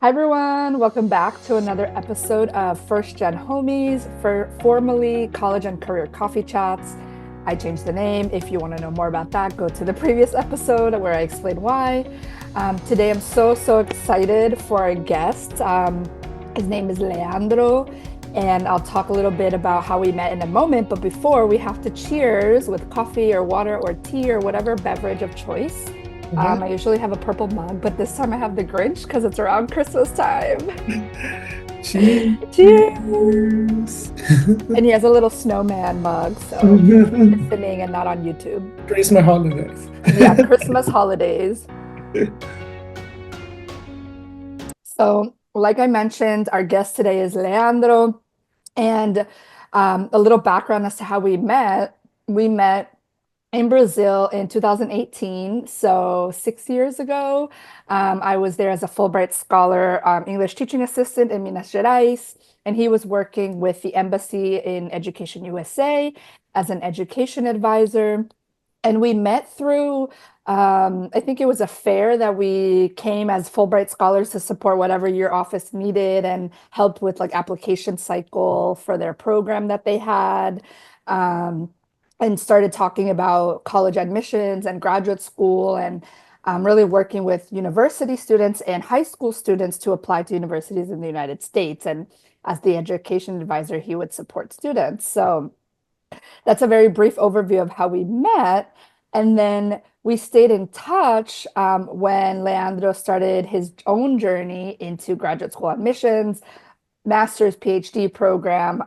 Hi everyone, welcome back to another episode of First Gen Homies, for formerly College and Career Coffee Chats. I changed the name. If you want to know more about that, go to the previous episode where I explain why. Today I'm so excited for our guest. His name is Leandro, and I'll talk a little bit about how we met in a moment. But before, we have to cheers with coffee or water or tea or whatever beverage of choice. Yeah. I usually have a purple mug, but this time I have the Grinch because it's around Christmas time. Cheers! Cheers. And he has a little snowman mug, so if you're listening and not on YouTube. Christmas holidays. Yeah, Christmas holidays. So, like I mentioned, our guest today is Leandro, and a little background as to how we met. We met in Brazil in 2018, so 6 years ago. I was there as a Fulbright Scholar, English teaching assistant in Minas Gerais, and he was working with the embassy in Education USA as an education advisor. And we met through, I think it was a fair that we came as Fulbright Scholars to support whatever your office needed and helped with like application cycle for their program that they had. Um, and started talking about college admissions and graduate school and really working with university students and high school students to apply to universities in the United States. And as the education advisor, he would support students. So that's a very brief overview of how we met. And then we stayed in touch when Leandro started his own journey into graduate school admissions, master's, PhD program.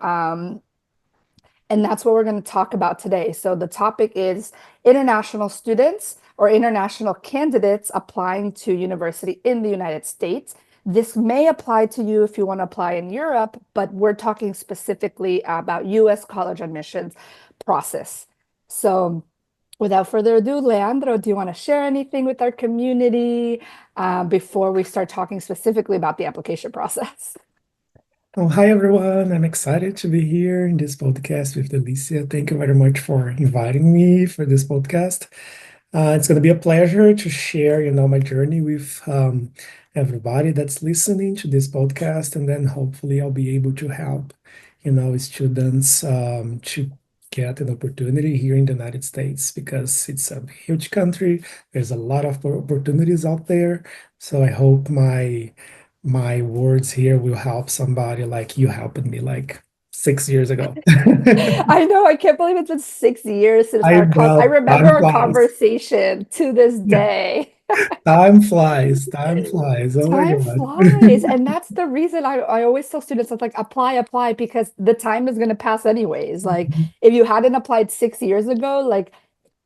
And that's what we're going to talk about today. So the topic is international students or international candidates applying to university in the United States. This may apply to you if you want to apply in Europe, but we're talking specifically about US college admissions process. So without further ado, Leandro, do you want to share anything with our community before we start talking specifically about the application process? Oh, hi everyone. I'm excited to be here in this podcast with Alicia. Thank you very much for inviting me for this podcast. It's going to be a pleasure to share, my journey with everybody that's listening to this podcast, and then hopefully I'll be able to help, students to get an opportunity here in the United States because it's a huge country. There's a lot of opportunities out there. So I hope my words here will help somebody like you helped me like 6 years ago. I know, I can't believe it's been 6 years since I I know remember time our flies. conversation to this Yeah, day. time flies. Time flies. Oh my Time God. flies. And that's the reason I always tell students, it's like apply, because the time is going to pass anyways. Like if you hadn't applied 6 years ago, like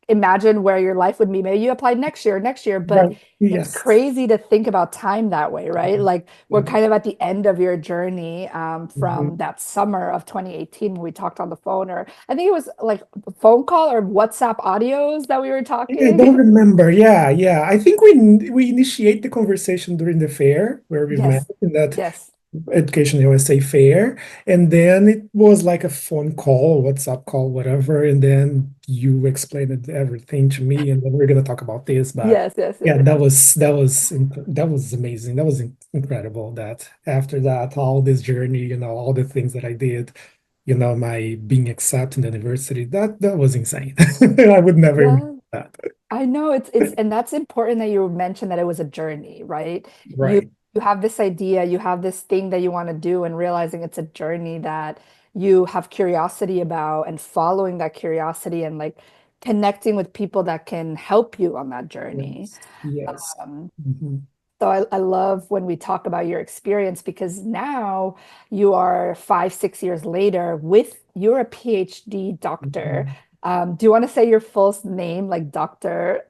imagine where your life would be. Maybe you applied next year, but Right. it's Yes. crazy to think about time that way, right? Like we're Yeah. kind of at the end of your journey Mhm. from that summer of 2018 when we talked on the phone, or I think it was like a phone call or WhatsApp audios that we were Yeah, I talking. don't remember. Yeah. I think we initiate the conversation during the fair where we met Yes, in that yes, Education USA fair, and then it was like a phone call, WhatsApp call, whatever, and then you explained everything to me, and then we're gonna talk about this. But yeah, yes. that was amazing. That was incredible. That after that, all this journey, all the things that I did, my being accepted in the university, that was insane. I would never imagine Yeah. that. I know it's and that's important that you mentioned that it was a journey, right? You Right. you have this idea, you have this thing that you want to do and realizing it's a journey that you have curiosity about and following that curiosity and like connecting with people that can help you on that journey. Yes. Yes. Um, Mhm. so I love when we talk about your experience because now you are 5, 6 years later with you're a PhD doctor. Mhm. Do you want to say your full name, like Doctor?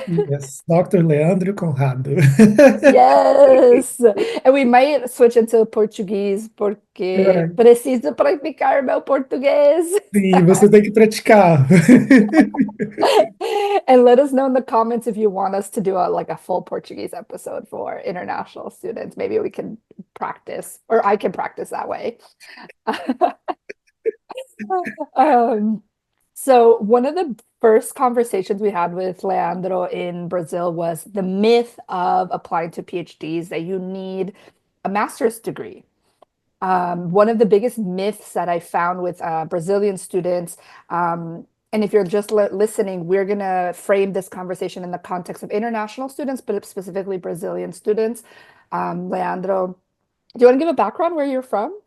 Yes, Dr. Leandro Conrado. Yes. And we might switch into Portuguese porque Right. preciso praticar meu português. Sim, você tem que praticar. And let us know in the comments if you want us to do a full Portuguese episode for international students. Maybe we can practice, or I can practice that way. Um, so one of the first conversations we had with Leandro in Brazil was the myth of applying to PhDs that you need a master's degree. One of the biggest myths that I found with Brazilian students, and if you're just listening, we're going to frame this conversation in the context of international students, but specifically Brazilian students. Leandro, do you want to give a background where you're from?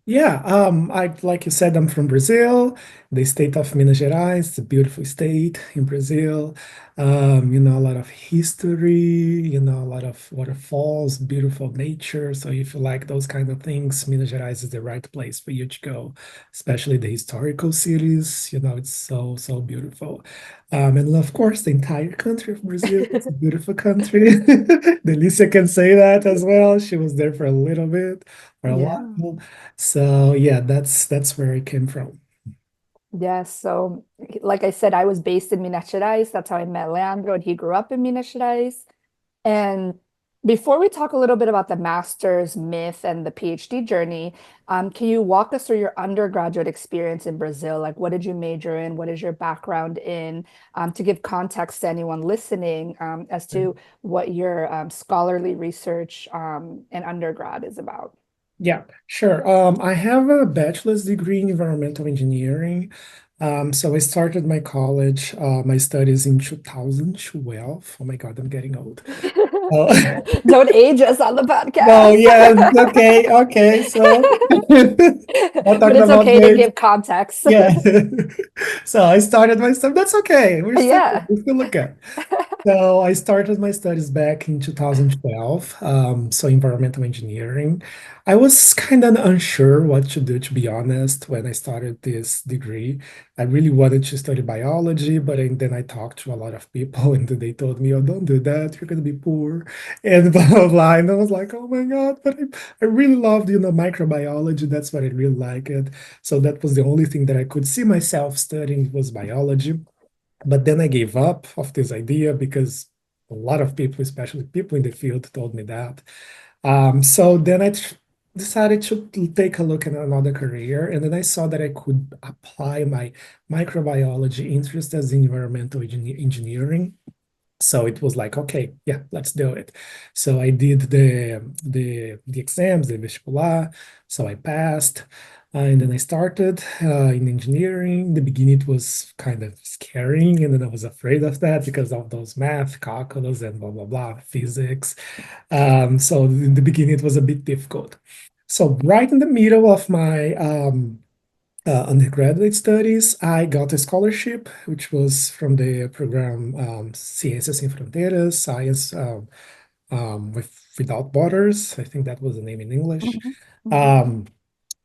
Yeah, I like you said, I'm from Brazil, the state of Minas Gerais. It's a beautiful state in Brazil. A lot of history, a lot of waterfalls, beautiful nature. So if you like those kind of things, Minas Gerais is the right place for you to go, especially the historical cities. It's so, so beautiful. And of course, the entire country of Brazil. It's a beautiful country. Delicia can say that as well. She was there for a little bit, for a Yeah. while. So yeah, that's where it came from. Yes. So, like I said, I was based in Minas Gerais. That's how I met Leandro, and he grew up in Minas Gerais. And before we talk a little bit about the master's myth and the PhD journey, can you walk us through your undergraduate experience in Brazil? Like, what did you major in? What is your background in? To give context to anyone listening, as to what your scholarly research in undergrad is about. Yeah, sure. I have a bachelor's degree in environmental engineering. So I started my college, my studies in 2012. Oh my God, I'm getting old. Oh, Don't age us on the no, podcast. yeah, okay, okay. So not But talking it's about okay to age. give context. Yeah. So I started my stuff. That's okay. Yeah. We still look good. So I started my studies back in 2012, so environmental engineering. I was kind of unsure what to do, to be honest, when I started this degree. I really wanted to study biology, but then I talked to a lot of people and they told me, oh, don't do that, you're going to be poor, and blah, blah, blah. And I was like, oh my God, but I really loved, microbiology. That's what I really liked. So that was the only thing that I could see myself studying was biology. But then I gave up of this idea because a lot of people, especially people in the field, told me that. So then decided to take a look at another career, and then I saw that I could apply my microbiology interest as environmental engineering. So it was like, okay, yeah, let's do it. So I did the exams, the vestibular. So I passed, and then I started in engineering. In the beginning, it was kind of scary, and then I was afraid of that because of those math, calculus, and blah blah blah, physics. So in the beginning, it was a bit difficult. So right in the middle of my undergraduate studies, I got a scholarship, which was from the program Ciências Sem Fronteiras, Science Without Borders. I think that was the name in English. Mhm. Mhm. Um,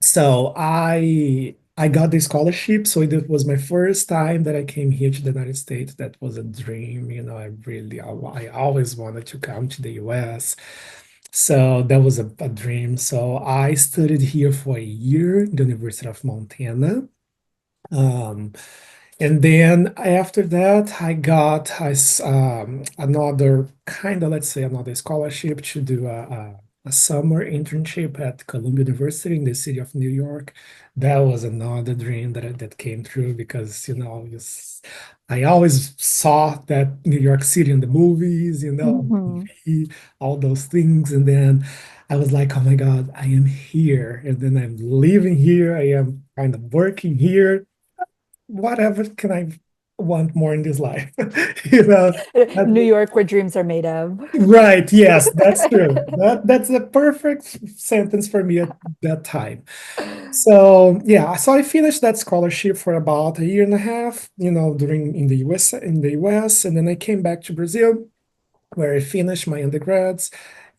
so I got the scholarship. So it was my first time that I came here to the United States. That was a dream. I always wanted to come to the US. So that was a dream. So I studied here for a year in the University of Montana. Um, and then after that, I got another kind of, let's say, another scholarship to do a summer internship at Columbia University in the city of New York. That was another dream that came true because, I always saw that New York City in the movies, on Mhm. TV, all those things. And then I was like, oh my God, I am here. And then I'm living here. I am kind of working here. Whatever can I want more in this life? You know, New that- York, where dreams are made of. right. Yes, that's true. That's a perfect sentence for me at that time. So yeah, so I finished that scholarship for about a year and a half, during in the US, and then I came back to Brazil where I finished my undergrads.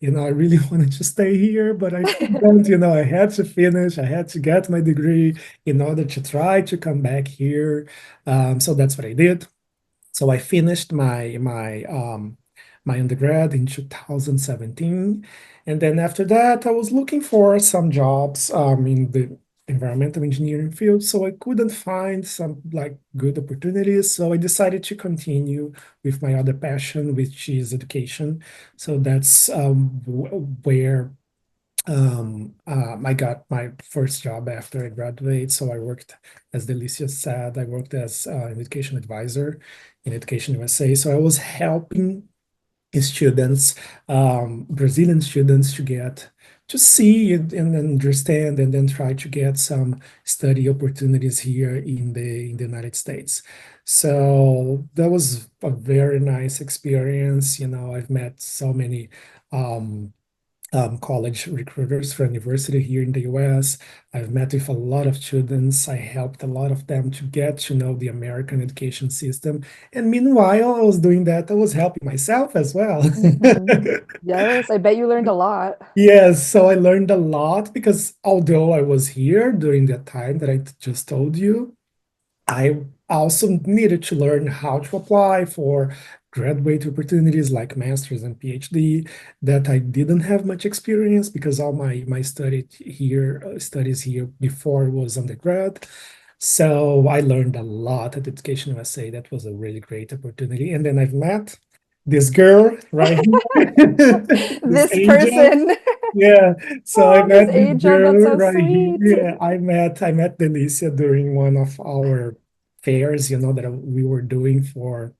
I really wanted to stay here, but I couldn't, I had to finish, I had to get my degree in order to try to come back here. So that's what I did. So I finished my undergrad in 2017, and then after that, I was looking for some jobs in the environmental engineering field. So I couldn't find some like good opportunities. So I decided to continue with my other passion, which is education. So that's where I got my first job after I graduated. So I worked, as Delicia said, I worked as an education advisor in Education USA. So I was helping students, Brazilian students, to get to see and understand, and then try to get some study opportunities here in the United States. So that was a very nice experience. I've met so many um, college recruiters for university here in the US. I've met with a lot of students. I helped a lot of them to get to know the American education system. And meanwhile, I was doing that, I was helping myself as well. Hmm. Yes, I bet you learned a lot. Yes, so I learned a lot because although I was here during that time that I just told you, I also needed to learn how to apply for graduate opportunities like master's and PhD that I didn't have much experience because all my studies here before was undergrad. So I learned a lot at Education USA. That was a really great opportunity. And then I've met this girl right here, this This angel. person, Yeah, so I oh, this met this angel, that's girl so right here. sweet. Yeah, I met Delicia during one of our fairs, that we were doing for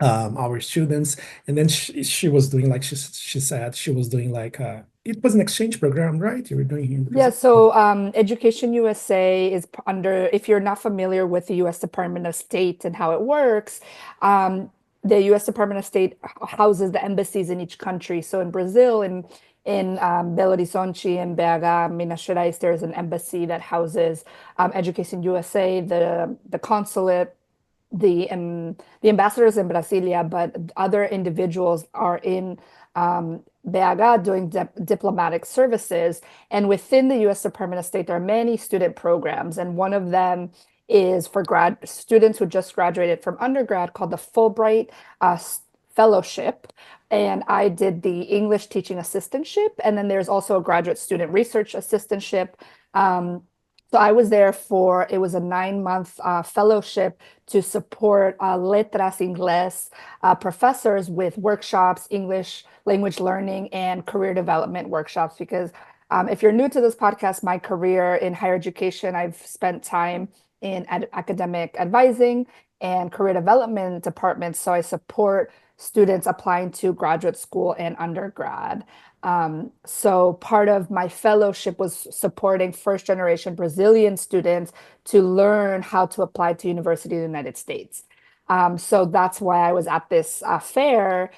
our students, and then she was doing like she said she was doing like it was an exchange program, right? You were doing here in Yeah, Brazil. so Education USA is under, if you're not familiar with the US Department of State and how it works, the US Department of State houses the embassies in each country. So in Brazil, in Belo Horizonte and BH, Minas Gerais, there's an embassy that houses Education USA, the consulate, the ambassadors in Brasilia, but other individuals are in BH doing diplomatic services. And within the U.S. Department of State, there are many student programs, and one of them is for grad students who just graduated from undergrad called the Fulbright uh, Fellowship. And I did the English teaching assistantship, and then there's also a graduate student research assistantship. Um, so I was there for, it was a 9 month fellowship to support letras inglés professors with workshops, English language learning, and career development workshops. Because if you're new to this podcast, my career in higher education, I've spent time in academic advising and career development departments. So I support students applying to graduate school and undergrad. So part of my fellowship was supporting first generation Brazilian students to learn how to apply to university in the United States. So that's why I was at this fair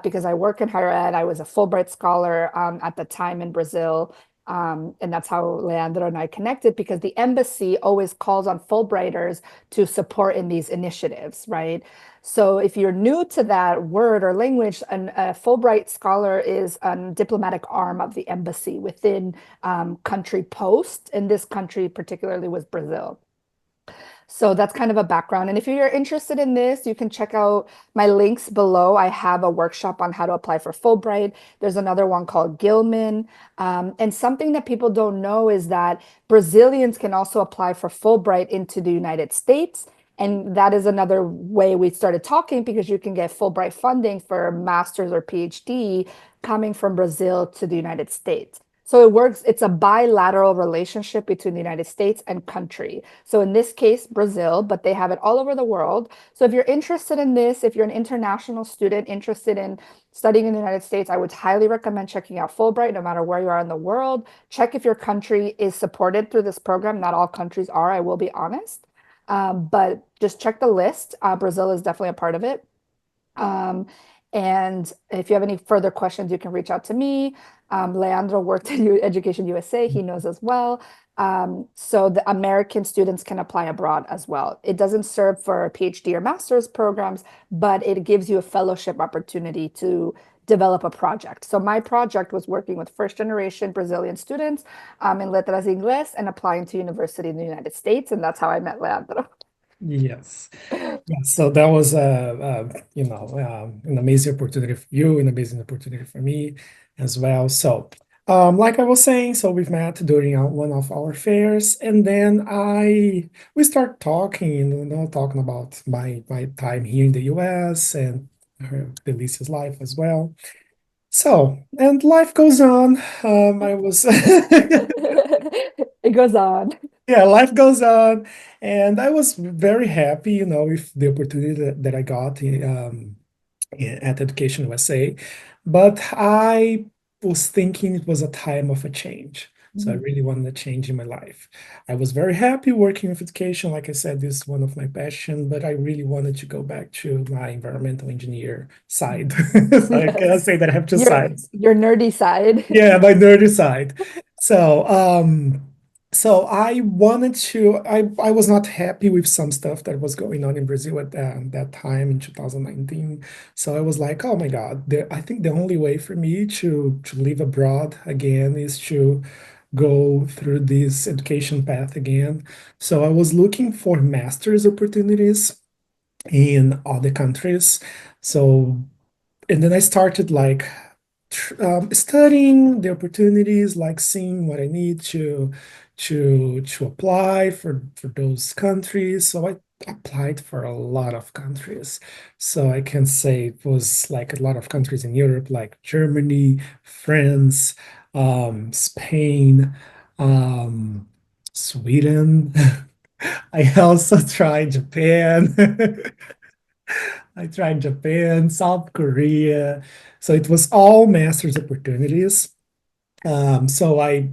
because I work in higher ed. I was a Fulbright scholar at the time in Brazil. And that's how Leandro and I connected because the embassy always calls on Fulbrighters to support in these initiatives, right? So if you're new to that word or language, a Fulbright scholar is a diplomatic arm of the embassy within country post, and this country particularly was Brazil. So that's kind of a background. And if you're interested in this, you can check out my links below. I have a workshop on how to apply for Fulbright. There's another one called Gilman. And something that people don't know is that Brazilians can also apply for Fulbright into the United States. And that is another way we started talking because you can get Fulbright funding for a master's or PhD coming from Brazil to the United States. So it works, it's a bilateral relationship between the United States and country. So in this case, Brazil, but they have it all over the world. So if you're interested in this, if you're an international student interested in studying in the United States, I would highly recommend checking out Fulbright, no matter where you are in the world. Check if your country is supported through this program. Not all countries are, I will be honest. But just check the list. Brazil is definitely a part of it. Um, and if you have any further questions, you can reach out to me. Leandro worked at Education USA. He knows as well. So the American students can apply abroad as well. It doesn't serve for PhD or master's programs, but it gives you a fellowship opportunity to develop a project. So my project was working with first generation Brazilian students in Letras Inglés and applying to university in the United States. And that's how I met Leandro. Yes. Yeah, so that was an amazing opportunity for you, an amazing opportunity for me as well. So, like I was saying, so we've met during one of our fairs, and then we start talking, talking about my time here in the U.S. and her Felicia's life as well. So, and life goes on. I was It goes on. Yeah, life goes on, and I was very happy, with the opportunity that I got at Education USA. But I was thinking it was a time of a change. So I Mhm. really wanted a change in my life. I was very happy working with education. Like I said, this is one of my passion, but I really wanted to go back to my environmental engineer side. Mhm. So I cannot Yes. say that I have two Your sides. your nerdy side. Yeah, my nerdy side. So, so I wanted to, I was not happy with some stuff that was going on in Brazil at that time in 2019. So I was like, oh my God, I think the only way for me to live abroad again is to go through this education path again. So I was looking for master's opportunities in other countries. So and then I started like studying the opportunities, like seeing what I need to apply for those countries. So I applied for a lot of countries. So I can say it was like a lot of countries in Europe, like Germany, France, Spain, um, Sweden. I also tried Japan. I tried Japan, South Korea. So it was all master's opportunities. So I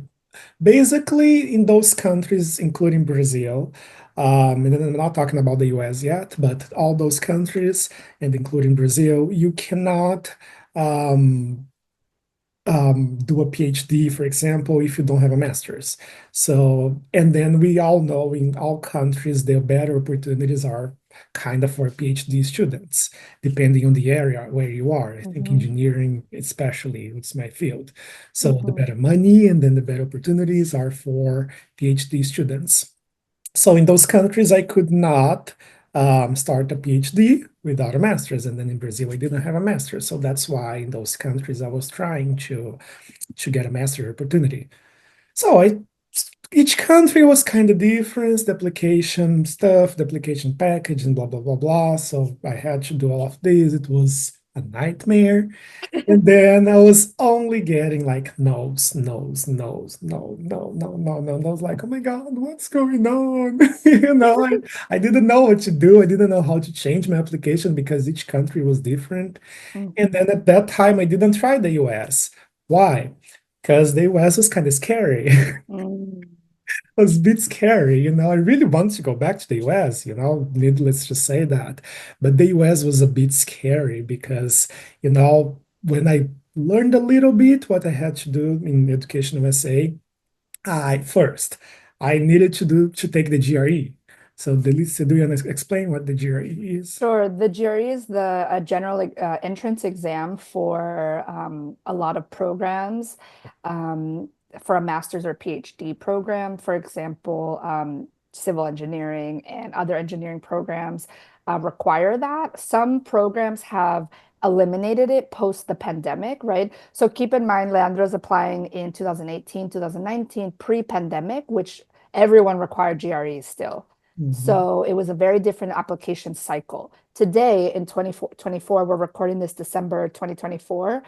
basically in those countries, including Brazil, and then I'm not talking about the US yet, but all those countries and including Brazil, you cannot um, do a PhD, for example, if you don't have a master's. So, and then we all know in all countries, the better opportunities are kind of for PhD students, depending on the area where you are. I think Mhm. engineering, especially, it's my field. So the Mhm. better money and then the better opportunities are for PhD students. So in those countries, I could not start a PhD without a master's. And then in Brazil, I didn't have a master's. So that's why in those countries, I was trying to get a master opportunity. So I each country was kind of different, the application stuff, the application package, and blah blah blah blah. So I had to do all of this. It was a nightmare. And then I was only getting like no's, no's, no's, no, no, no, no, no. And I was like, oh my God, what's going on? I didn't know what to do. I didn't know how to change my application because each country was different. And Mhm. then at that time, I didn't try the US. Why? Because the US was kind of scary. Mm. Was a bit scary, I really want to go back to the US, needless to say that. But the US was a bit scary because, when I learned a little bit what I had to do in Education USA, I needed to take the GRE. So, Delicia, do you want to explain what the GRE is? Sure. The GRE is the general like, entrance exam for a lot of programs, um, for a master's or PhD program. For example, civil engineering and other engineering programs require that. Some programs have eliminated it post the pandemic, right? So keep in mind, Leandro's applying in 2018, 2019, pre-pandemic, which everyone required GREs still. Mhm. So it was a very different application cycle. Today in 2024, we're recording this December 2024.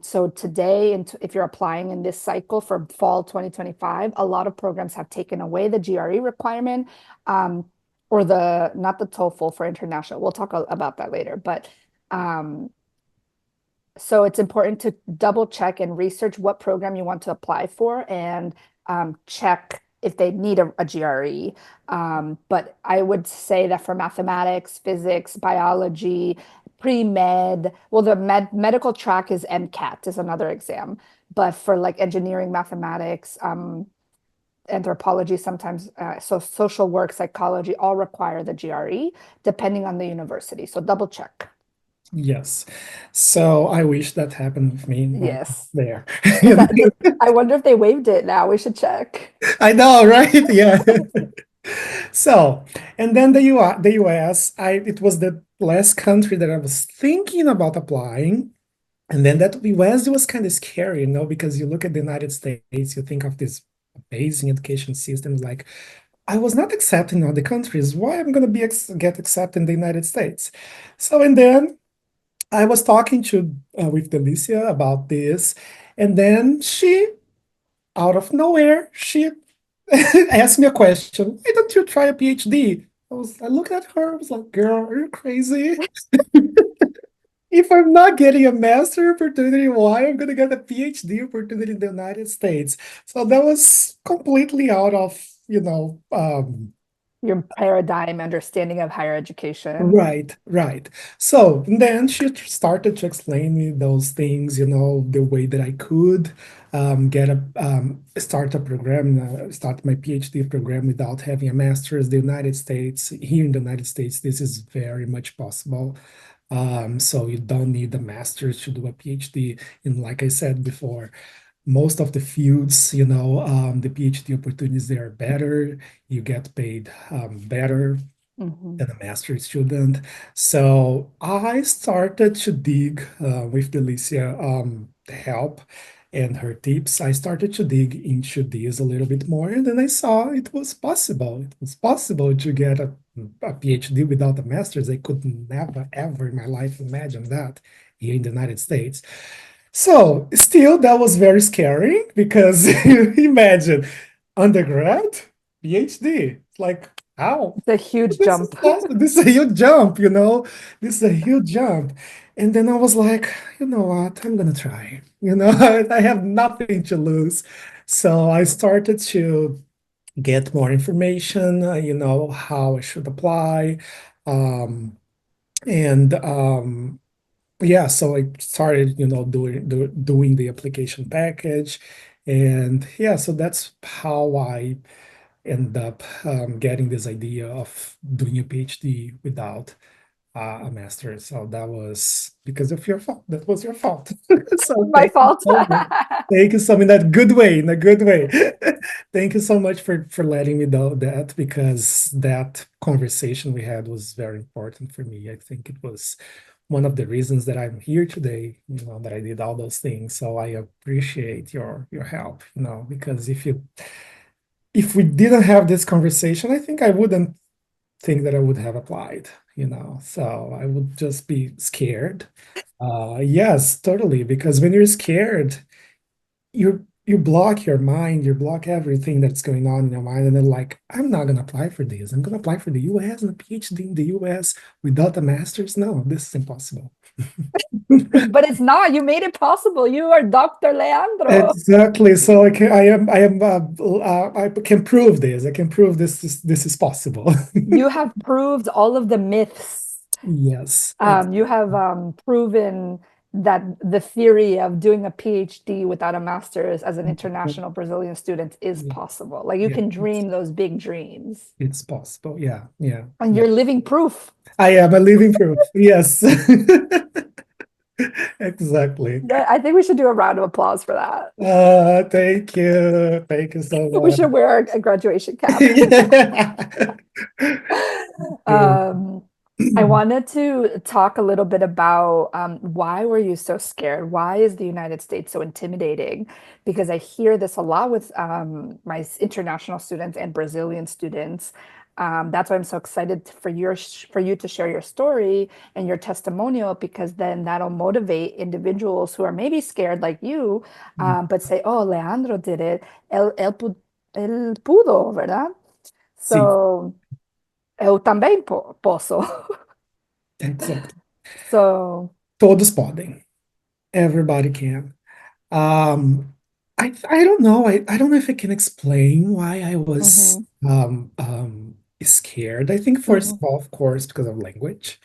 So today, if you're applying in this cycle for fall 2025, a lot of programs have taken away the GRE requirement, um, or not the TOEFL for international. We'll talk about that later. But um, so it's important to double check and research what program you want to apply for and check if they need a GRE. But I would say that for mathematics, physics, biology, pre-med, well, the medical track is MCAT is another exam. But for like engineering, mathematics, anthropology, sometimes so social work, psychology, all require the GRE depending on the university. So double check. Yes. So I wish that happened with me when I was Yes. there. Is that, I wonder if they waived it now. We should check. I know, right? Yeah. So, and then the US, it was the last country that I was thinking about applying. And then that US was kind of scary, because you look at the United States, you think of this amazing education systems. Like, I was not accepting other countries. Why I'm going to get accepted in the United States? So, and then I was talking to with Delicia about this, and then out of nowhere, she asked me a question. Why don't you try a PhD? I looked at her, I was like, girl, are you crazy? if I'm not getting a master opportunity, why I'm gonna get a PhD opportunity in the United States? So that was completely out of, Your paradigm understanding of higher education. right, right. So then she started to explain me those things, the way that I could get start a program, start my PhD program without having a master's. The United States, here in the United States, this is very much possible. So you don't need a master's to do a PhD. And like I said before, most of the fields, the PhD opportunities, they are better. You get paid better Hmm. than a master's student. So I started to dig with Delicia help and her tips. I started to dig into this a little bit more, and then I saw it was possible. It was possible to get a PhD without a master's. I could never, ever in my life imagine that here in the United States. So still, that was very scary because imagine undergrad, PhD. It's like, how? It's a huge This is jump. possible. This is a huge jump, This is a huge jump. And then I was like, you know what? I'm gonna try. I have nothing to lose. So I started to get more information, how I should apply. Um, and yeah, so I started, doing the application package. And yeah, so that's how I end up getting this idea of doing a PhD without a master's. So that was because of your fault. That was your fault. So My fault. thank you so in that good way, in a good way. Thank you so much for letting me know that because that conversation we had was very important for me. I think it was one of the reasons that I'm here today, that I did all those things. So I appreciate your help, because if we didn't have this conversation, I think I wouldn't think that I would have applied, So I would just be scared. Yes, totally. Because when you're scared, you block your mind, you block everything that's going on in your mind, and then like, I'm not gonna apply for this. I'm gonna apply for the US and a PhD in the US without a master's. No, this is impossible. But it's not. You made it possible. You are Dr. Leandro. Exactly. So I can prove this. I can prove this is possible. You have proved all of the myths. Yes, You have proven that the theory of doing a PhD without a master's as an international Brazilian student is yeah, possible. Like you yeah, can dream those big dreams. it's possible. Yeah, yeah, And yeah. you're living proof. I am a living proof. Yes. Exactly. Yeah, I think we should do a round of applause for that. Thank you. Thank you so We much. should wear a graduation cap. Yeah. Good. Um, I wanted to talk a little bit about why were you so scared? Why is the United States so intimidating? Because I hear this a lot with my international students and Brazilian students. That's why I'm so excited for you to share your story and your testimonial, because then that'll motivate individuals who are maybe scared like you, but say, "Oh, Leandro did it. Él pudo, ¿verdad?" See, So eu também posso. exactly. So, Todos podem. Everybody can. Um, I don't know. I don't know if I can explain why I was mhm, scared. I think first mhm, of all, of course, because of language.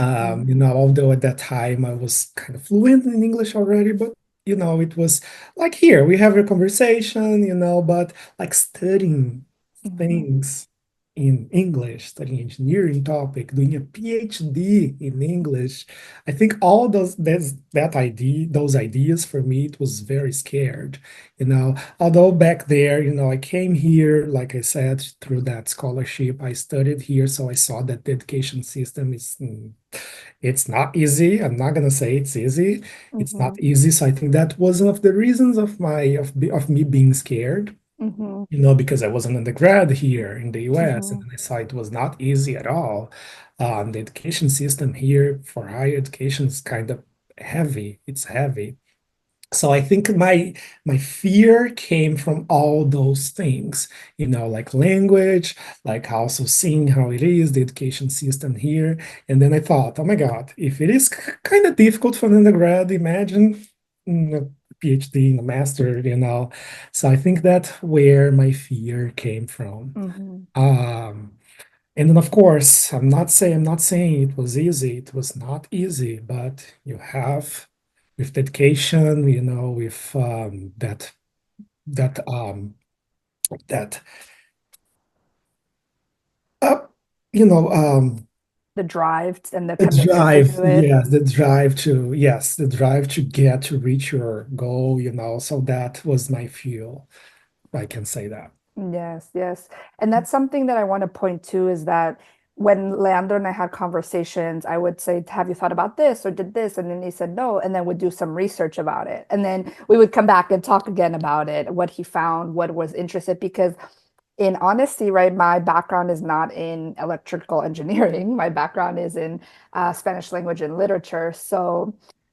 mhm, Although at that time I was kind of fluent in English already, but it was like here we have a conversation, but like studying mhm, things in English, studying engineering topic, doing a PhD in English. I think all those ideas for me, it was very scared, Although back there, I came here, like I said, through that scholarship, I studied here, so I saw that the education system it's not easy. I'm not gonna say it's easy. It's not mhm, easy. So I think that was one of the reasons of me being scared, mhm, because I was an undergrad here in the US, and mhm, I saw it was not easy at all. The education system here for higher education is kind of heavy. It's heavy. So I think my fear came from all those things, like language, like also seeing how it is, the education system here. And then I thought, oh my God, if it is kind of difficult for an undergrad, imagine a PhD, a master. So I think that's where my fear came from. Hmm. Um, and then of course, I'm not saying it was easy. It was not easy, but you have with dedication, with that that uh, you know The drive and the the commitment to drive, do it. yes, the drive to get to reach your goal, so that was my fuel. I can say that. Yes, yes. And that's something that I want to point to is that when Leandro and I had conversations, I would say, have you thought about this or did this? And then he said no, and then would do some research about it. And then we would come back and talk again about it, what he found, what was interested, because in honesty, right, my background is not in electrical engineering. My background is in Spanish language and literature,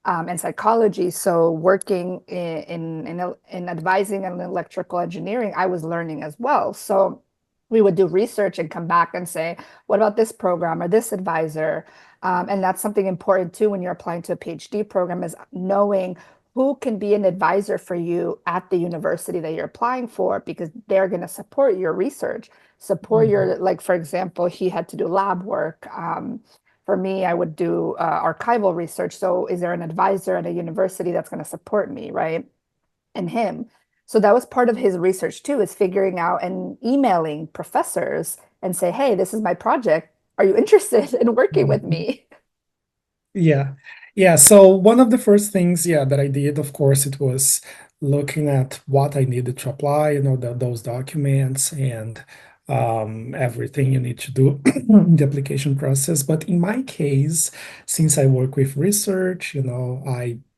and psychology. So working in advising and electrical engineering, I was learning as well. So we would do research and come back and say, what about this program or this advisor? And that's something important too when you're applying to a PhD program is knowing who can be an advisor for you at the university that you're applying for because they're going to support your research, support Mhm. your, like, for example, he had to do lab work. For me, I would do archival research. So, is there an advisor at a university that's going to support me, right? And him. So, that was part of his research too, is figuring out and emailing professors and say, hey, this is my project. Are you interested in working with Mhm. me? Yeah. Yeah. So one of the first things, yeah, that I did, of course, it was looking at what I needed to apply, those documents and everything you need to do in the application process. But in my case, since I work with research,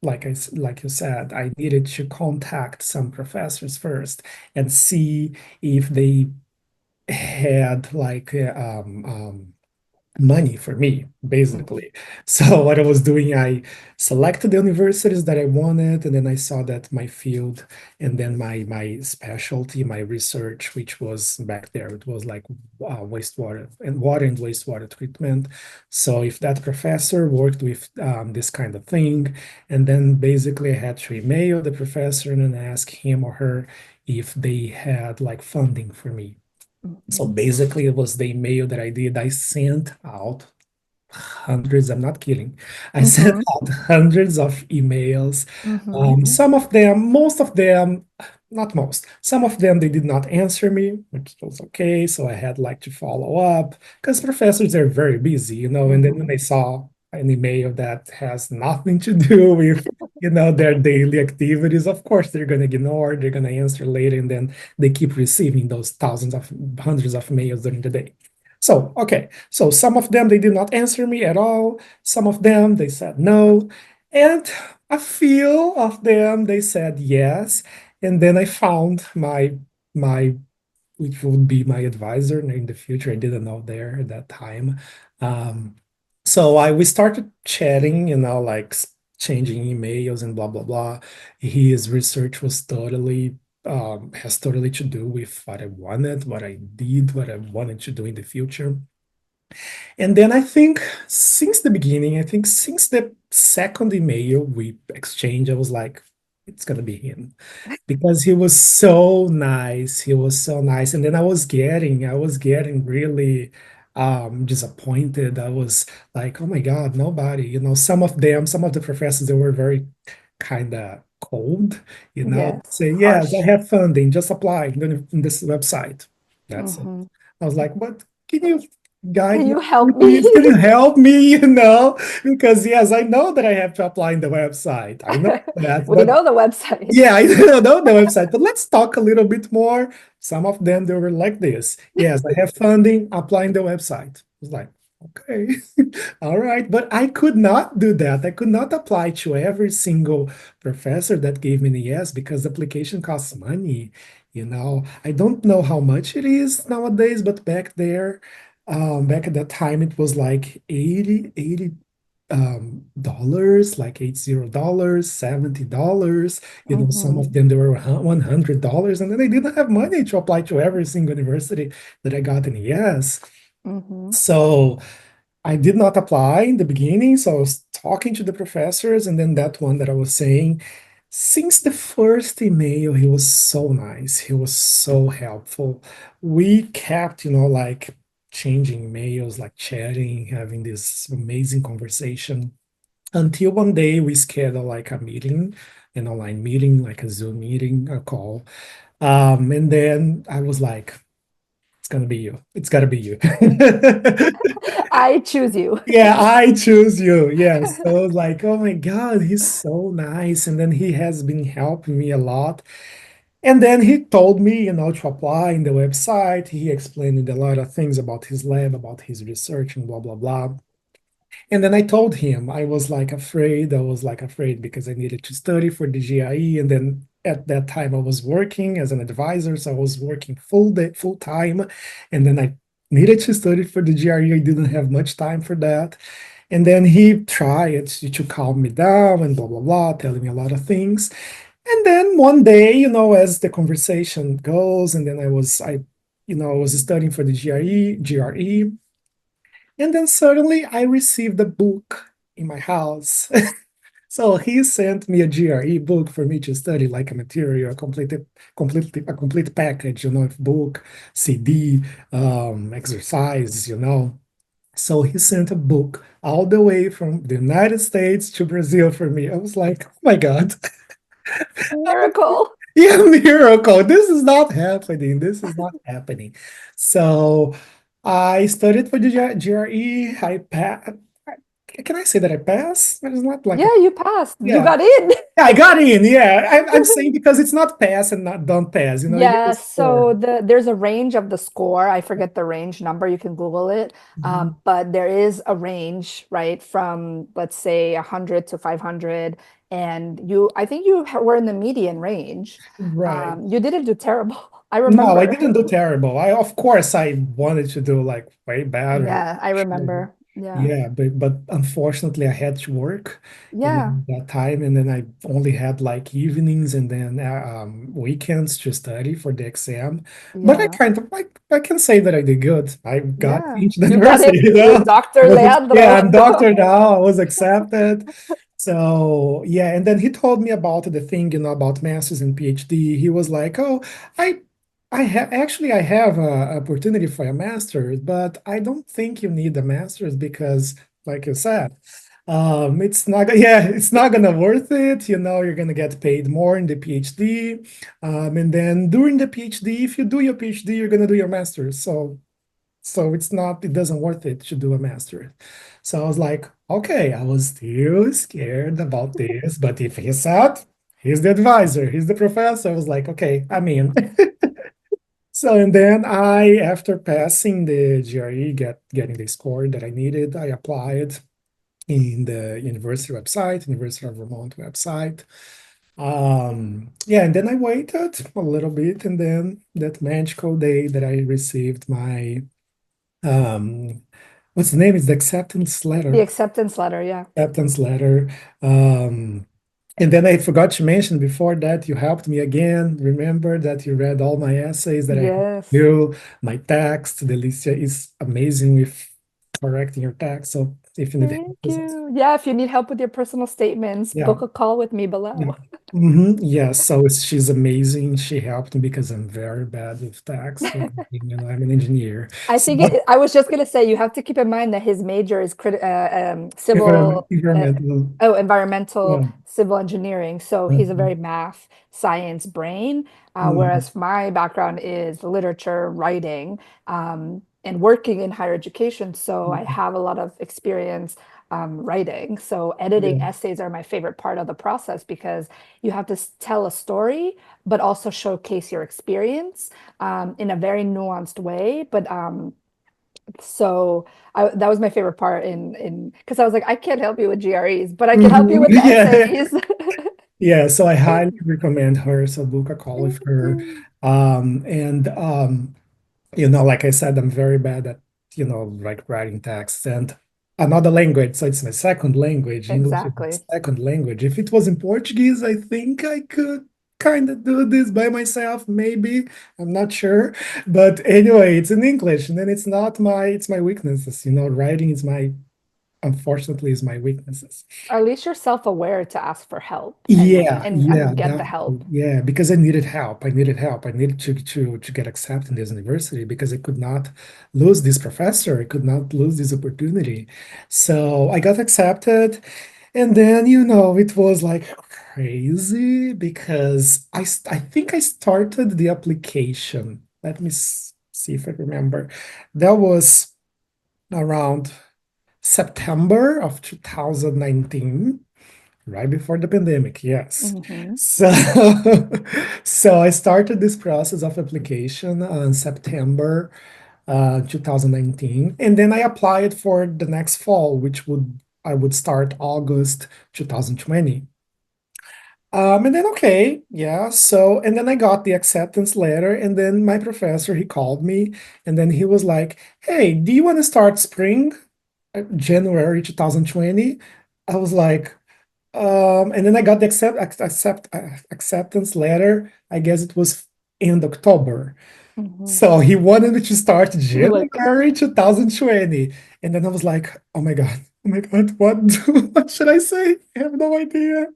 like you said, I needed to contact some professors first and see if they had like money for me, Mhm. basically. So what I was doing, I selected the universities that I wanted, and then I saw that my field and then my specialty, my research, which was back there, it was like wastewater and water and wastewater treatment. So if that professor worked with this kind of thing, and then basically I had to email the professor and then ask him or her if they had like funding for me. So Mhm. basically, it was the email that I did. I sent out hundreds, I'm not kidding. I sent Mhm. out hundreds of emails. Mhm. Some of them, most of them, not most, some of them, they did not answer me, which was okay. So I had like to follow up because professors are very busy, and then when Mhm. they saw an email that has nothing to do with, their daily activities, of course, they're going to ignore, they're going to answer later, and then they keep receiving those thousands of hundreds of mails during the day. So, okay. So some of them they did not answer me at all. Some of them they said no. And a few of them they said yes. And then I found my which would be my advisor in the future. I didn't know there at that time. So we started chatting, like changing emails and blah blah blah. His research was totally has totally to do with what I wanted, what I did, what I wanted to do in the future. And then I think since the beginning, I think since the second email we exchanged, I was like, it's gonna be him because he was so nice. He was so nice. And then I was getting really disappointed. I was like, oh my God, nobody. Some of the professors, they were very kind of cold, Yes, say, yes, I harsh. have funding, just apply in this website. That's it. Hmm. I was like, what can you guide Can me? you help me? Please, can you help me? Because yes, I know that I have to apply in the website. I know that, We but know the website. yeah, I don't know the website, but let's talk a little bit more. Some of them they were like this. Yes, I have funding, applying the website. I was like, okay, all right. But I could not do that. I could not apply to every single professor that gave me the yes because the application costs money. I don't know how much it is nowadays, but back there, back at that time, it was like 80, 80 dollars, like $80, $70. Some Mm-hmm. of them they were $100, and then I didn't have money to apply to every single university that I got in the US. Mm-hmm. So I did not apply in the beginning. So I was talking to the professors, and then that one that I was saying, since the first email, he was so nice. He was so helpful. We kept, like changing mails, like chatting, having this amazing conversation until one day we scheduled like a meeting, an online meeting, like a Zoom meeting, a call. And then I was like, it's gonna be you. It's gotta be you. I choose you. Yeah, I choose you. Yes. So I was like, oh my God, he's so nice. And then he has been helping me a lot. And then he told me, to apply in the website. He explained a lot of things about his lab, about his research, and blah, blah, blah. And then I told him I was like afraid. I was like afraid because I needed to study for the GIE. And then at that time I was working as an advisor. So I was working full day, full time. And then I needed to study for the GRE. I didn't have much time for that. And then he tried to calm me down and blah, blah, blah, telling me a lot of things. And then one day, as the conversation goes, and then I was studying for the GRE, and then suddenly I received a book in my house. So he sent me a GRE book for me to study, like a material, a complete package, of book, CD, exercise. So he sent a book all the way from the United States to Brazil for me. I was like, oh my God. Miracle. Yeah, miracle. This is not happening. This is not happening. So I studied for the GRE. I passed. Can I say that I passed? But it's not like a, Yeah, you passed. You yeah. got in. Yeah, I got in. Yeah. I'm saying because it's not pass and not don't pass. You get a Yeah, score. so there's a range of the score. I forget the range number. You can Google it. Mhm. But there is a range, right, from let's say 100 to 500. And I think you were in the median range. Right. You didn't do terrible. I No, I remember. didn't do terrible. Of course I wanted to do like way better. Yeah, I Sure. remember. Yeah. Yeah, but unfortunately I had to work, Yeah. that time, and then I only had like evenings and then weekends to study for the exam. But I Yeah. kind of like I can say that I did good. I got Yeah. into the You got university, it. You're Dr. Yeah, Leandro. I'm doctor now. I was accepted. So yeah, and then he told me about the thing, about masters and PhD. He was like, "Oh, I I have a opportunity for a master's, but I don't think you need a master's because, like you said, it's not gonna worth it. You're gonna get paid more in the PhD, and then during the PhD, if you do your PhD, you're gonna do your master's. So it doesn't worth it to do a master's. So I was like, okay, I was still scared about this, but if he said he's the advisor, he's the professor, I was like, okay, I'm in. So, and then after passing the GRE, getting the score that I needed, I applied in the university website, University of Vermont website. Yeah, and then I waited a little bit, and then that magical day that I received my, um, what's the name? Is the acceptance The letter. acceptance letter. Yeah. Acceptance letter. Um, and then I forgot to mention before that you helped me again. Remember that you read all my essays that I Yes. do, my text. Delicia is amazing with correcting your text. So if you need help, Thank you. Yeah, if you need help with your personal statements, yeah, book a call with me yeah. below. Yeah, so she's amazing. She helped me because I'm very bad with text. I'm an engineer. I So think I was just gonna say you have to keep in mind that his major is uh, environmental. environmental Yeah. civil engineering. So he's a Mhm. very math science brain, Mhm. whereas my background is literature, writing, and working in higher education. So I have a lot of experience writing. So Yeah. editing essays are my favorite part of the process because you have to tell a story, but also showcase your experience in a very nuanced way. But so that was my favorite part in because I was like, I can't help you with GREs, but I can help you Mhm. with the Yeah. essays. Yeah, so I highly recommend her. So book a call with Thank her. you. And like I said, I'm very bad at, like writing text. And another language, so it's my second language. English is Exactly. my second language. If it was in Portuguese, I think I could kind of do this by myself, maybe. I'm not sure. But anyway, it's in English, and then it's my weaknesses. Writing is my, unfortunately, is my weaknesses. Or at least you're self-aware to ask for help and Yeah, and yeah, and get the definitely. help. Yeah, because I needed help. I needed help. I needed to get accepted in this university because I could not lose this professor. I could not lose this opportunity. So I got accepted, and then it was like crazy because I think I started the application. Let me see if I remember. That was around September of 2019. Right before the pandemic, yes. Hmm. So, so I started this process of application on September 2019, and then I applied for the next fall, which would I would start August 2020. And then okay, yeah. So and then I got the acceptance letter, and then my professor he called me, and then he was like, "Hey, do you want to start spring, January 2020?" I was like. And then I got the acceptance letter. I guess it was in October. Hmm. So he wanted me to start You're like, January 2020. And then I was like, oh my God, what should I say? I have no idea.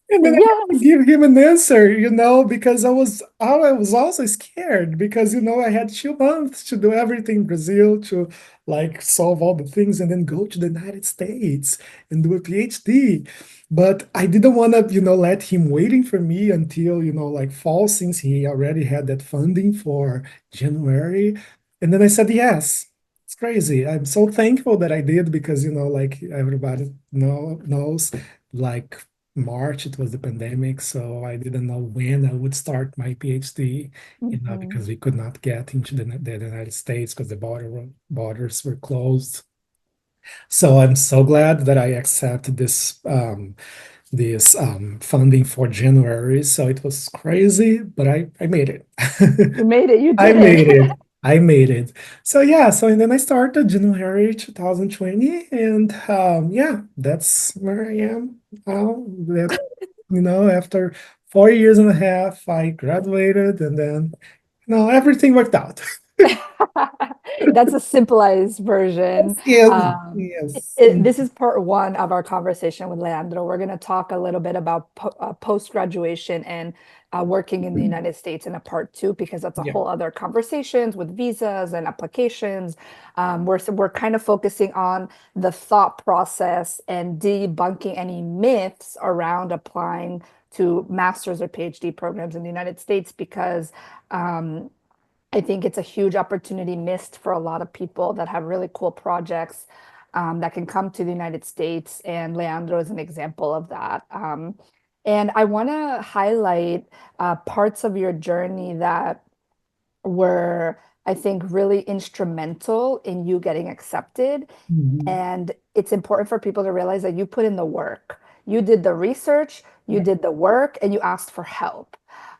And then I had to yes. give him an answer, because I was also scared because I had 2 months to do everything in Brazil to like solve all the things and then go to the United States and do a PhD. But I didn't want to, let him waiting for me until, like fall since he already had that funding for January. And then I said yes. It's crazy. I'm so thankful that I did because, like everybody knows, like March, it was the pandemic, so I didn't know when I would start my PhD, Hmm. because we could not get into the United States because the borders were closed. So I'm so glad that I accepted this funding for January. So it was crazy, but I made it. You made it. You I did made it. it. I made it. So yeah, so and then I started January 2020, and yeah, that's where I am now. After 4 years and a half, I graduated, and then everything worked out. That's a simplified version. Yes, yes. This is part one of our conversation with Leandro. We're going to talk a little bit about post-graduation and working in the United States in a part two, because that's a Yeah. whole other conversations with visas and applications. We're kind of focusing on the thought process and debunking any myths around applying to master's or PhD programs in the United States, because um, I think it's a huge opportunity missed for a lot of people that have really cool projects that can come to the United States. And Leandro is an example of that. And I want to highlight parts of your journey that were, I think, really instrumental in you getting accepted. Mhm. And it's important for people to realize that you put in the work. You did the research, you Yeah. did the work, and you asked for help.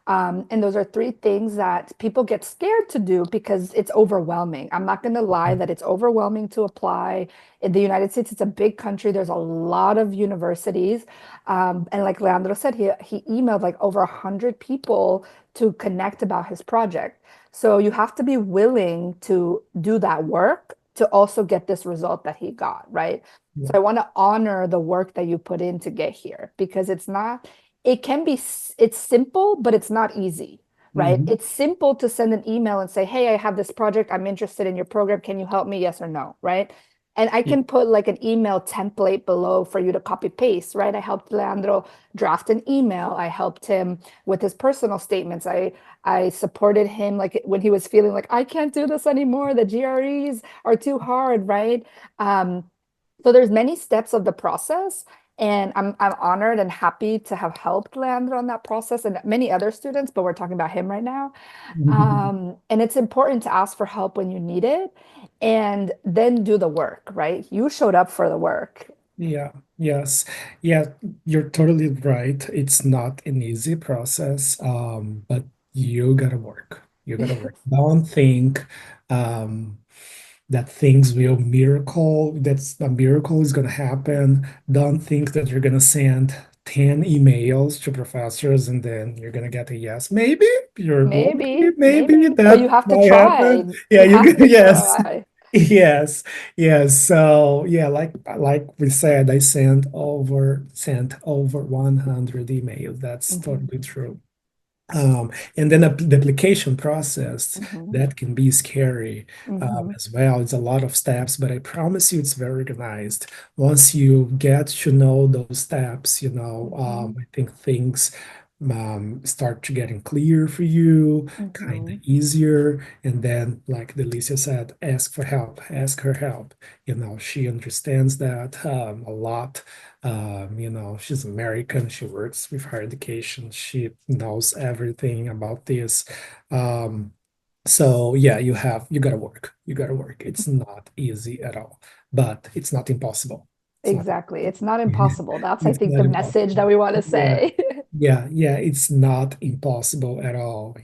And those are three things that people get scared to do because it's overwhelming. I'm not going to lie that it's overwhelming to apply. In the United States, it's a big country. There's a lot of universities. And like Leandro said, he emailed like over 100 people to connect about his project. So you have to be willing to do that work to also get this result that he got, right? So Yeah. I want to honor the work that you put in to get here, because it can be, it's simple, but it's not easy, right? Mhm. It's simple to send an email and say, hey, I have this project. I'm interested in your program. Can you help me? Yes or no, right? And I Yeah. can put like an email template below for you to copy paste, right? I helped Leandro draft an email. I helped him with his personal statements. I supported him like when he was feeling like I can't do this anymore. The GREs are too hard, right? So there's many steps of the process, and I'm honored and happy to have helped Leandro on that process and many other students, but we're talking about him right now. And it's important to ask for help when you need it and then do the work, right? You showed up for the work. Yeah, yes. Yeah, you're totally right. It's not an easy process, but you gotta work. You gotta work. Don't think, um, that things will miracle, that's a miracle is going to happen. Don't think that you're going to send 10 emails to professors and then you're going to get a yes. Maybe you're lucky, maybe Maybe, but you that have to might try. happen. Yeah, You you have to yes. try. Yes, yes. So yeah, like we said, I sent over 100 emails. That's Hmm. totally true. And then the application process Hmm. that can be scary Hmm. as well. It's a lot of steps, but I promise you it's very organized. Once you get to know those steps, Hmm. I think things start to getting clear for you, kind of Hmm. easier. And then, like Delicia said, ask for help, ask her help. She understands that a lot. She's American. She works with higher education. She knows everything about this. Um, so yeah, you gotta work. You gotta work. It's not easy at all, but it's not impossible. It's not. Exactly. It's not impossible. That's, I It's think, the not message impossible. that we want to Yeah, say. yeah, it's not impossible at all.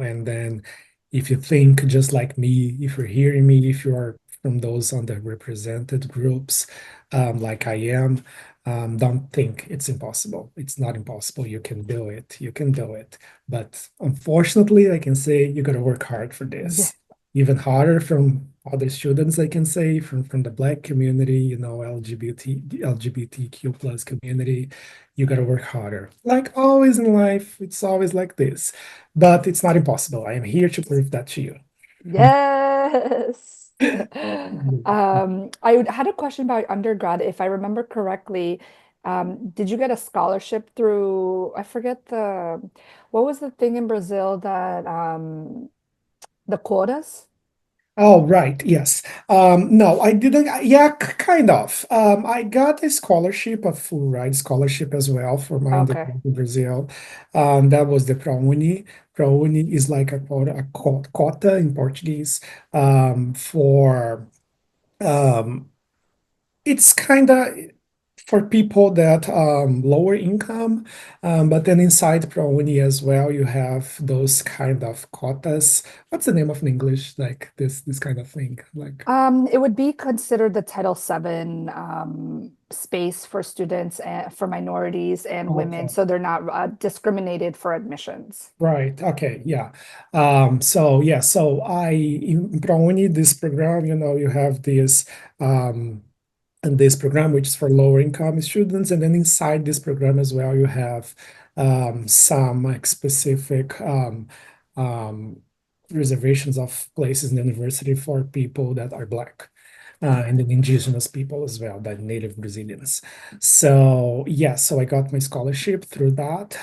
And then if you think just like me, if you're hearing me, if you are from those underrepresented groups, like I am, don't think it's impossible. It's not impossible. You can do it. You can do it. But unfortunately, I can say you gotta work hard for Yeah. this. Even harder from other students, I can say, from the Black community, LGBTQ plus community. You got to work harder. Like always in life, it's always like this. But it's not impossible. I am here to prove that to you. Yes. I had a question about undergrad. If I remember correctly, did you get a scholarship through, I forget what was the thing in Brazil that the quotas? Oh, right. Yes. No, I didn't. Yeah, kind of. I got a scholarship, a full ride scholarship as well for my Okay. undergrad in Brazil. That was the ProUni. ProUni is like a quota in Portuguese for um, it's kind of for people that lower income, but then inside ProUni as well, you have those kind of quotas. What's the name of in English? Like this kind of thing. Like It would be considered the Title VII space for students and for minorities and women, okay, so they're not discriminated for admissions. right, okay, yeah. So yeah, so I in ProUni this program, you have this um and this program, which is for lower income students. And then inside this program as well, you have some like specific um, reservations of places in the university for people that are Black. And then indigenous people as well, the native Brazilians. So yeah, so I got my scholarship through that,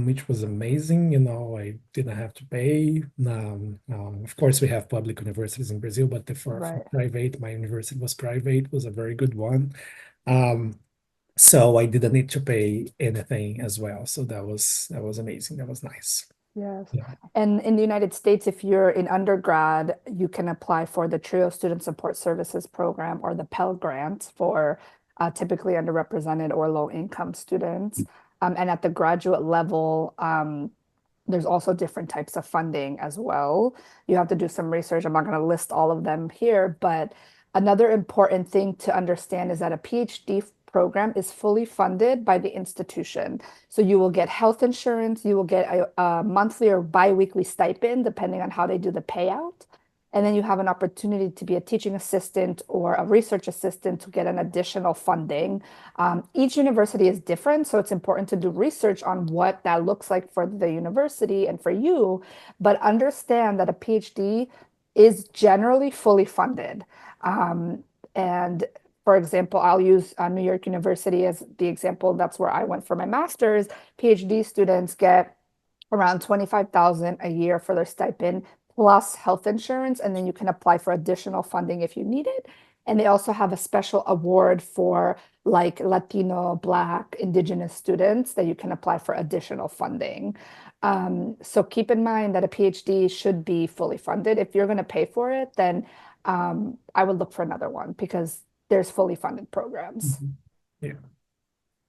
which was amazing. I didn't have to pay. Of course, we have public universities in Brazil, but for Right. private, my university was private, was a very good one. Um, so I didn't need to pay anything as well. So that was amazing. That was nice. Yes. Yeah. And in the United States, if you're in undergrad, you can apply for the TRIO Student Support Services Program or the Pell Grant for typically underrepresented or low income students. And at the graduate level, there's also different types of funding as well. You have to do some research. I'm not going to list all of them here, but another important thing to understand is that a PhD program is fully funded by the institution. So you will get health insurance, you will get a monthly or biweekly stipend, depending on how they do the payout. And then you have an opportunity to be a teaching assistant or a research assistant to get an additional funding. Each university is different, so it's important to do research on what that looks like for the university and for you, but understand that a PhD is generally fully funded. Um, and for example, I'll use New York University as the example. That's where I went for my master's. PhD students get around 25,000 a year for their stipend plus health insurance, and then you can apply for additional funding if you need it. And they also have a special award for like Latino, Black, Indigenous students that you can apply for additional funding. So keep in mind that a PhD should be fully funded. If you're going to pay for it, then I would look for another one because there's fully funded programs. Mhm. Yeah.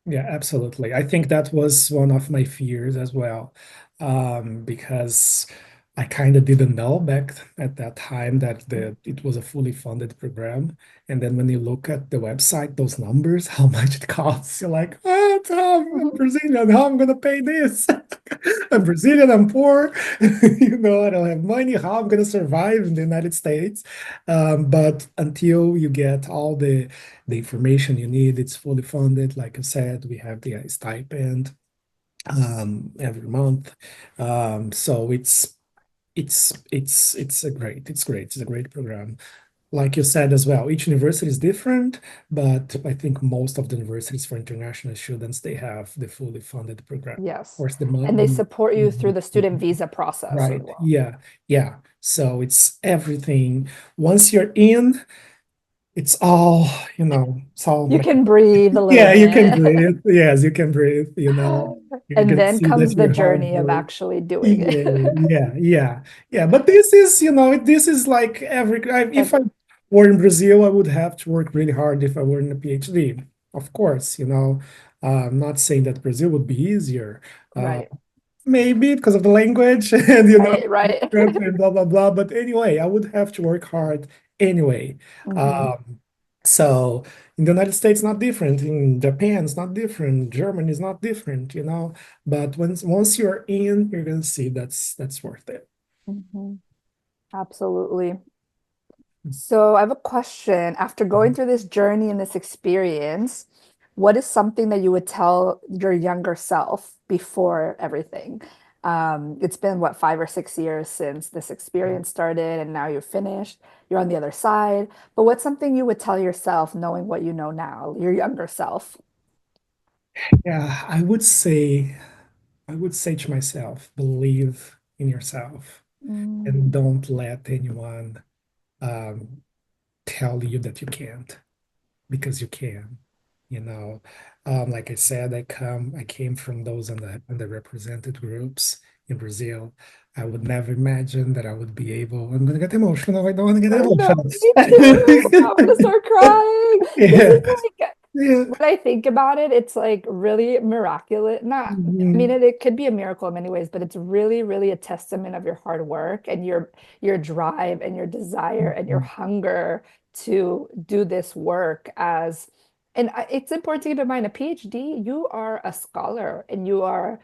Yeah, absolutely. I think that was one of my fears as well, because I kind of didn't know back at that time that it was a fully funded program. And then when you look at the website, those numbers, how much it costs, you're like, oh, Tom, I'm Mhm. Brazilian. How I'm gonna pay this? I'm Brazilian, I'm poor, I don't have money. How I'm gonna survive in the United States? But until you get all the information you need, it's fully funded. Like I said, we have the stipend every month. So it's a great program. Like you said as well, each university is different, but I think most of the universities for international students, they have the fully funded program. Of Yes. course, And they support you through the student the visa process as right, well. yeah, yeah. So it's everything. Once you're in, it's all, it's all You can breathe a little yeah, you can bit. breathe. Yes, you can breathe. You're And gonna then see that comes the your hard journey of work. actually doing Yeah, it. yeah. But this is like if I Every, were in Brazil, I would have to work really hard if I were in a PhD. Of course, I'm not saying that Brazil would be easier. Uh, right, Maybe because of the language and right. country and blah blah blah. But anyway, I would have to work hard anyway. Hmm. Um, so in the United States, not different. In Japan, it's not different. Germany is not different. But once you're in, you're gonna see that's worth it. Hmm. Absolutely. So I have a question. After going through this journey and this experience, what is something that you would tell your younger self before everything? It's been what, 5 or 6 years since this experience started, and now you're finished. You're on the other side. But what's something you would tell yourself, knowing what you know now, your younger self? Yeah, I would say to myself, believe in yourself and Mm. don't let anyone um, tell you that you can't. Because you can, you know. Like I said, I came from those underrepresented groups in Brazil. I would never imagine that I would be able. I'm gonna get emotional. I don't want to get I know, emotional. me too. I'm gonna start crying. This is Yeah, like yeah. when I think about it, it's like really miraculous. Not, I mean, Mhm, it could be a miracle in many ways, but it's really, really a testament of your hard work and your drive and your desire and your mhm, hunger to do this work as, and it's important to keep in mind, a PhD, you are a scholar and you are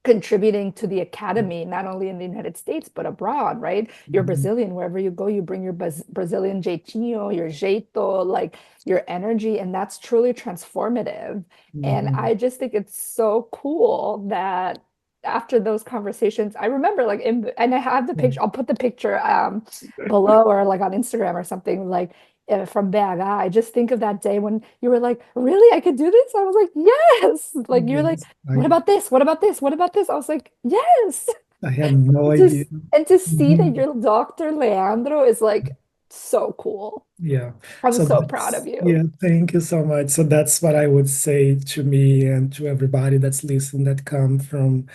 contributing to the academy, not only in the United States, but abroad, right? You're mhm, Brazilian, wherever you go, you bring your Brazilian jeitinho, your jeito, like your energy, and that's truly transformative. And mhm, I just think it's so cool that after those conversations, I remember like and I have the picture, mhm. I'll put the picture below or like on Instagram or something like from BH. I just think of that day when you were like, really, I could do this? I was like, yes. Like you're like, Yes, what about this? What about this? What about this? I was like, yes. I had no And idea. to see that Mhm. your doctor Leandro is like so cool. Yeah. I'm So so proud of you. yeah, thank you so much. So that's what I would say to me and to everybody that's listening that comes from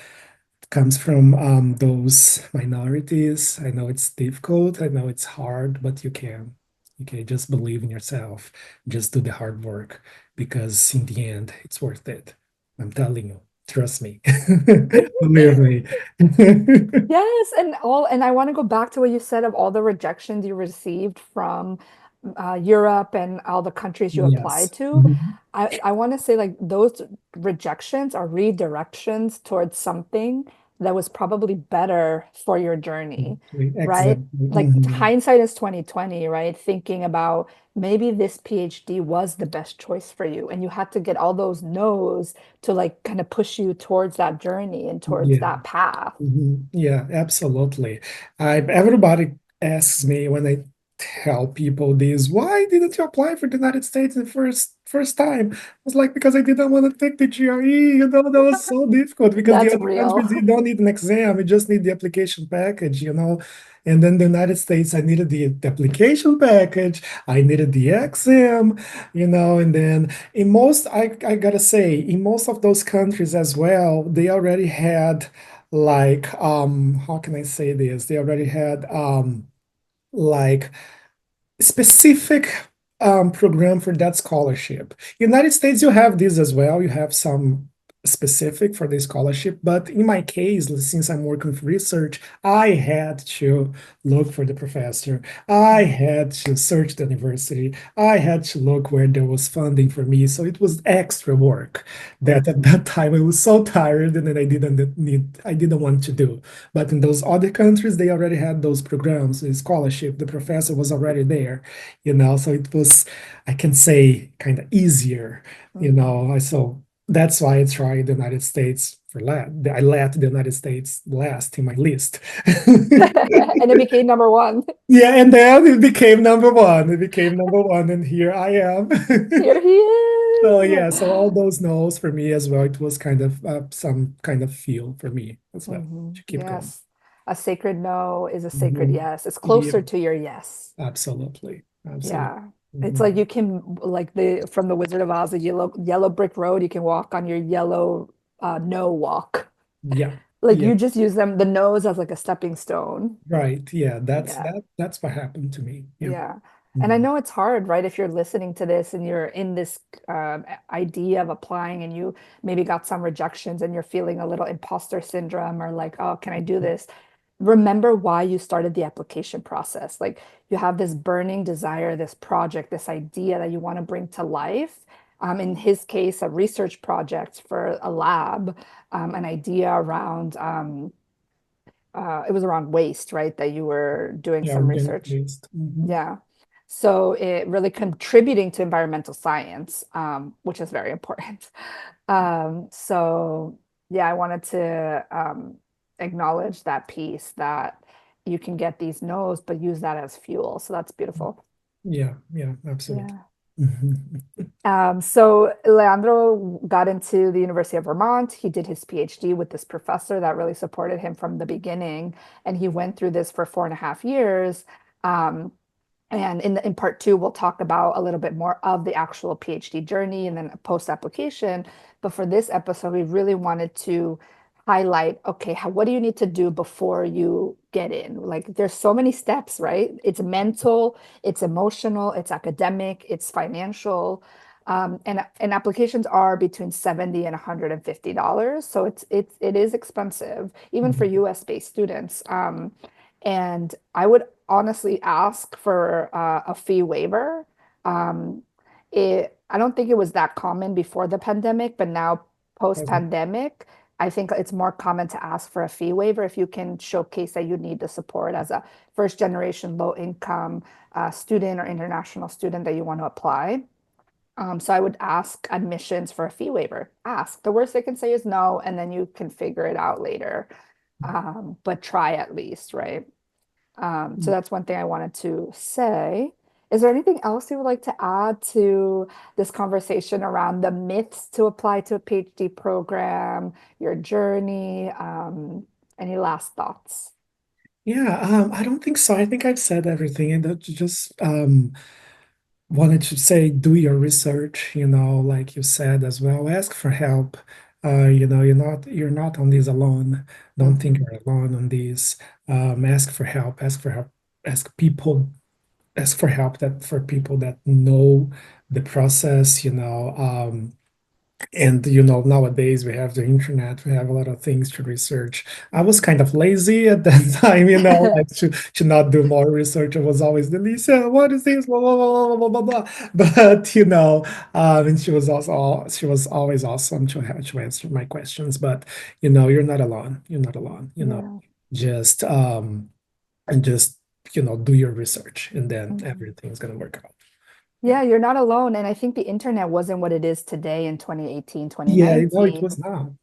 those minorities. I know it's difficult. I know it's hard, but you can. Okay, just believe in yourself. Just do the hard work because in the end, it's worth it. I'm telling you. Trust me. Believe me. Yes, and I want to go back to what you said of all the rejections you received from Europe and all the countries you applied Yes. to. Mhm. I want to say like those rejections are redirections towards something that was probably better for your journey, right? Exactly. Like Mhm. hindsight is 2020, right? Thinking about maybe this PhD was the best choice for you, and you had to get all those no's to like kind of push you towards that journey and towards Yeah. that path. Yeah, absolutely. Everybody asks me when I tell people this, why didn't you apply for the United States the first time? I was like, because I didn't want to take the GRE. That was so difficult because the That's other countries real. you don't need an exam, you just need the application package. And then the United States, I needed the application package, I needed the exam, and then I gotta say, in most of those countries as well, they already had like how can I say this? They already had like specific program for that scholarship. United States, you have this as well. You have some specific for the scholarship, but in my case, since I'm working for research, I had to look for the professor. I Mm, had to search the university. I had to look where there was funding for me. So it was extra work that at mhm, that time I was so tired and then I didn't want to do. But in those other countries, they already had those programs, the scholarship, the professor was already there, so it was, I can say, kind of easier, mhm. so that's why I tried the United States for last. I let the United States last in my list. And it became number one. Yeah, and then it became number one. It became number one, and here I am. Here he So is. yeah, so all those no's for me as well. It was kind of some kind of feel for me as well to keep going. Yes. A sacred no is a sacred Mhm. yes. It's Yeah, closer to your yes. absolutely, absolutely. Yeah. It's like Mhm. you can like the from the Wizard of Oz, the yellow brick road, you can walk on your yellow no walk. Yeah, Like yeah. you just use them the nose as like a stepping stone. Right. Yeah, Yeah. that's what happened to me. Yeah. Yeah. And I Mhm. know it's hard, right? If you're listening to this and you're in this idea of applying and you maybe got some rejections and you're feeling a little imposter syndrome or like, oh, can I do this? Remember why you started the application process. Like you have this burning desire, this project, this idea that you want to bring to life. In his case, a research project for a lab, an idea around it was around waste, right? That you were doing Yeah, some organic research. waste. Yeah. So it really contributing to environmental science, which is very important. So yeah, I wanted to acknowledge that piece that you can get these no's, but use that as fuel. So that's beautiful. Yeah, yeah, absolutely. Yeah. Mhm. So Leandro got into the University of Vermont. He did his PhD with this professor that really supported him from the beginning, and he went through this for 4.5 years. Um, and in part two, we'll talk about a little bit more of the actual PhD journey and then post application. But for this episode, we really wanted to highlight, okay, what do you need to do before you get in? Like there's so many steps, right? It's mental, it's emotional, it's academic, it's financial. And applications are between 70 and $150. So it is expensive, even for Mhm. US based students. And I would honestly ask for a fee waiver. Um, I don't think it was that common before the pandemic, but now Awesome. post-pandemic, I think it's more common to ask for a fee waiver if you can showcase that you need the support as a first generation low income student or international student that you want to apply. So I would ask admissions for a fee waiver. Ask. The worst they can say is no, and then you can figure it out later. But try at least, right? So that's one thing I wanted to say. Is there anything else you would like to add to this conversation around the myths to apply to a PhD program, your journey? Any last thoughts? Yeah, I don't think so. I think I've said everything, and that just wanted to say, do your research, like you said as well. Ask for help. You're not on this alone. Don't think Mhm. you're alone on this. Ask for help. Ask for help. Ask people ask for help that for people that know the process, and nowadays we have the internet, we have a lot of things to research. I was kind of lazy at that time, like to not do more research. I was always the Lisa, what is this? Blah, blah, blah, blah, blah, blah, blah. But and she was always awesome to have to answer my questions. But you're not alone. You're not alone, Yeah. just and just do your research, and then Mhm. everything's gonna work out. Yeah, Yeah, you're not alone. And I think the internet wasn't what it is today in 2018, yeah, it 2019. was now.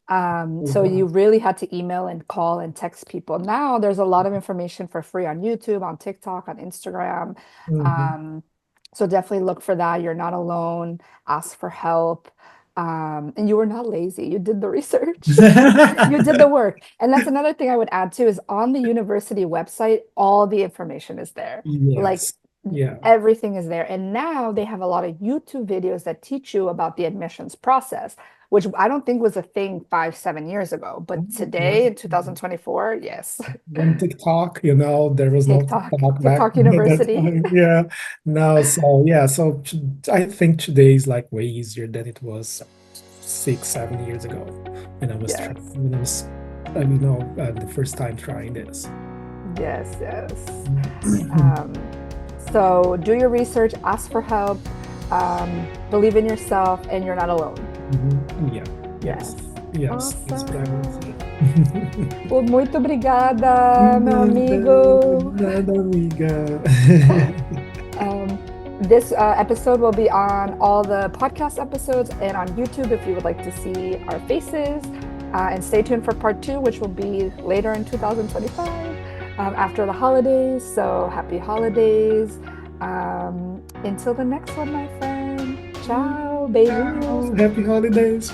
It was So you now. really had to email and call and text people. Now there's a lot of information for free on YouTube, on TikTok, on Instagram. Mhm. Um, so definitely look for that. You're not alone. Ask for help. And you were not lazy. You did the research. You did the work. And that's another thing I would add too is on the university website, all the information is there. Like Yes. Yeah. everything is there. And now they have a lot of YouTube videos that teach you about the admissions process, which I don't think was a thing 5, 7 years ago. But Yeah. today in 2024, yes. Then TikTok, there was no TikTok, TikTok back TikTok at that University. time. Yeah. No, so yeah, I think today is like way easier than it was 6, 7 years ago when I was Yes. trying, the first time trying this. Yes, yes. Um, so do your research, ask for help, believe in yourself, and you're not alone. Yeah, Yes. yes, yes, that's what I will Awesome. say. Well, muito obrigada, meu Nada, amigo. nada, amiga. This episode will be on all the podcast episodes and on YouTube if you would like to see our faces. And stay tuned for part two, which will be later in 2025 after the holidays. So happy holidays. Until the next one, my friend. Ciao. Beijinhos. Ciao, happy holidays.